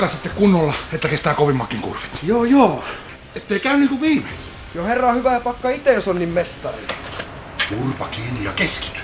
sitten kunnolla, että kestää kovimmakin kurvit. Joo. Ettei käy niinku viime. Jo herra on hyvä ja pakka ite, jos on niin mestari. Turpa kiinni ja keskity.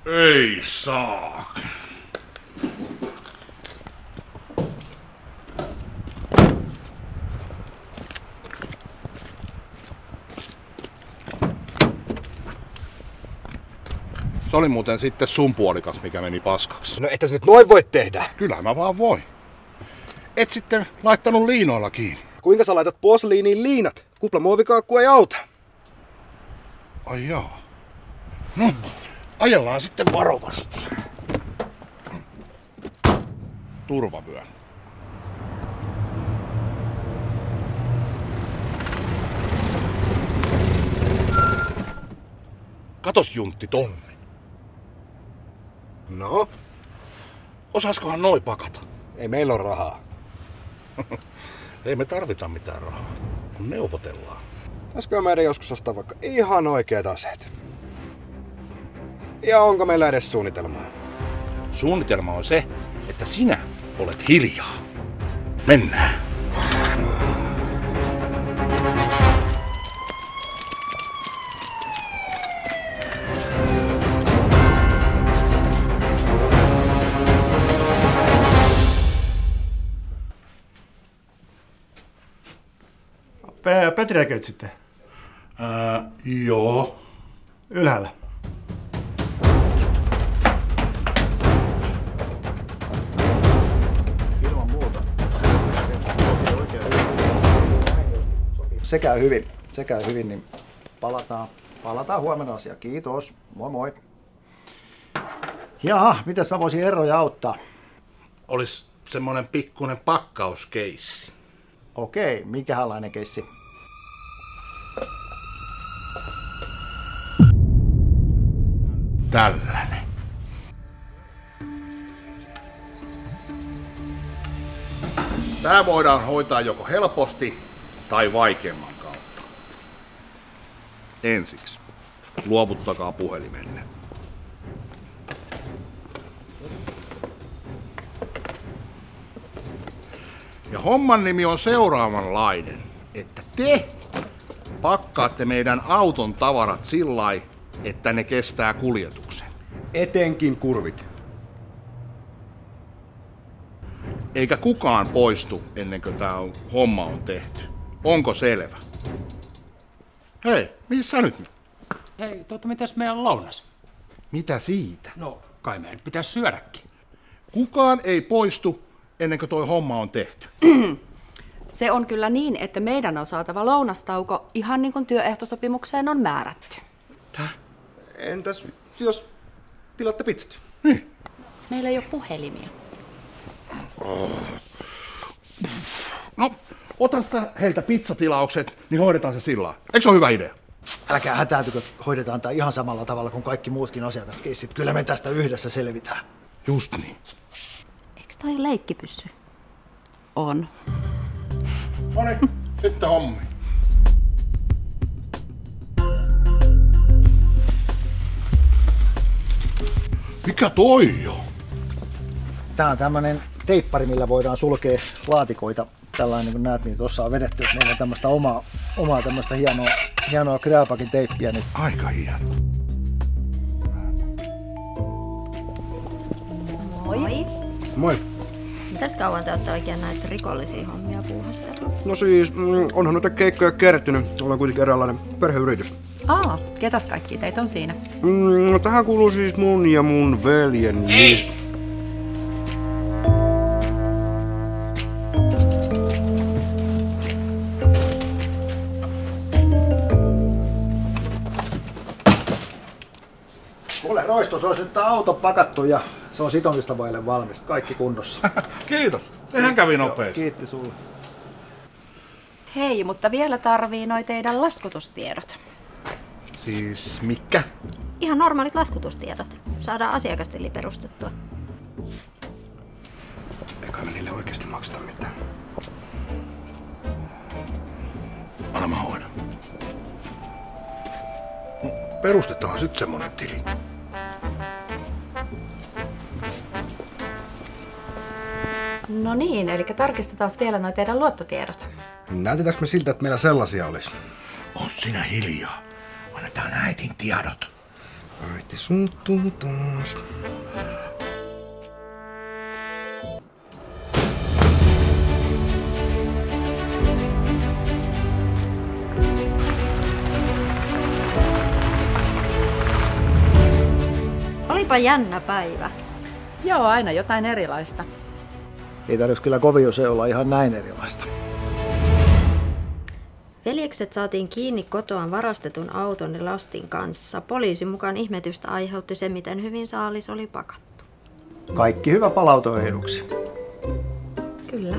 Ei saa. Se oli muuten sitten sun puolikas, mikä meni paskaksi. No et sä nyt noin voi tehdä. Kyllä mä vaan voin. Et sitten laittanut liinoilla kiinni. Kuinka sä laitat posliiniin liinat? Kuplamuovikaakku ei auta. Ai joo. No, ajellaan sitten varovasti. Turvavyö. Katos Juntti tonne. No? Osaiskohan noi pakata? Ei meillä ole rahaa. Ei me tarvita mitään rahaa, kun neuvotellaan. Pitäisikö meidän joskus ostaa vaikka ihan oikeat aseet? Ja onko meillä edes suunnitelmaa? Suunnitelma on se, että sinä olet hiljaa. Mennään. Petriäköit sitten? Joo. Ylhäällä. Ilman muuta. Se käy hyvin, niin palataan huomenna asiaan. Kiitos. Moi moi. Jaha, mitäs mä voisin Eroja auttaa? Olis semmonen pikkunen pakkauskeissi. Okei, minkälainen keissi? Tällainen. Tää voidaan hoitaa joko helposti tai vaikeamman kautta. Ensiksi luovuttakaa puhelimenne. Ja homman nimi on seuraavanlainen, että te pakkaatte meidän auton tavarat sillai, että ne kestää kuljetuksen. Etenkin kurvit. Eikä kukaan poistu ennen kuin tää homma on tehty. Onko selvä? Hei, missä nyt? Hei, mitäs meidän lounas? Mitä siitä? No, kai meidän pitäisi syödäkin. Kukaan ei poistu ennen kuin toi homma on tehty. Se on kyllä niin, että meidän on saatava lounastauko ihan niin kuin työehtosopimukseen on määrätty. Täh? Entäs jos tilatte pizzat? Niin. Meillä ei ole puhelimia. No, ota sä heiltä pizzatilaukset, niin hoidetaan se sillä lailla. Eikö se ole hyvä idea? Älkää hätääntykö, hoidetaan tää ihan samalla tavalla kuin kaikki muutkin asiakaskeissit. Kyllä me tästä yhdessä selvitään. Just niin. Eikö toi ole leikkipyssy? On. Noniin, sitten hommi. Mikä toi on? Tää on tämmönen teippari, millä voidaan sulkea laatikoita. Tällainen, niin kuin näet, niin tuossa on vedetty. Meillä on tämmöistä omaa tämmöistä hienoa Kreapakin teippiä nyt. Aika hieno. Moi. Moi. Mitäs kauan te olette oikein näitä rikollisia hommia puuhastellut? No siis, onhan noita keikkoja kertynyt. Ollaan kuitenkin eräänlainen perheyritys. Ketäs kaikki teitä on siinä? No tähän kuuluu siis mun ja mun veljen Ei! Kuule, Rois, Tuossa olisi nyt auto pakattu ja se on sitomista vaille valmista. Kaikki kunnossa. Kiitos. Sehän kävi nopeasti. Kiitti sulle. Hei, mutta vielä tarvii noi teidän laskutustiedot. Siis mikä? Ihan normaalit laskutustiedot. Saadaan asiakastili perustettua. Eikä me niille oikeasti makseta mitään. Anna mä hoidan. Perustetaan sit semmonen tili. No niin, eli tarkistetaan vielä noi teidän luottotiedot. Näytetäänkö me siltä, että meillä sellaisia olisi? On sinä hiljaa. Annetaan äitin tiedot. Äiti suuttuu taas. Olipa jännä päivä. Joo, aina jotain erilaista. Ei tarvitsisi kyllä kovin se olla ihan näin erilaista. Veljekset saatiin kiinni kotoaan varastetun auton ja lastin kanssa. Poliisin mukaan ihmetystä aiheutti se, miten hyvin saalis oli pakattu. Kaikki hyvä palauto eduksi. Kyllä.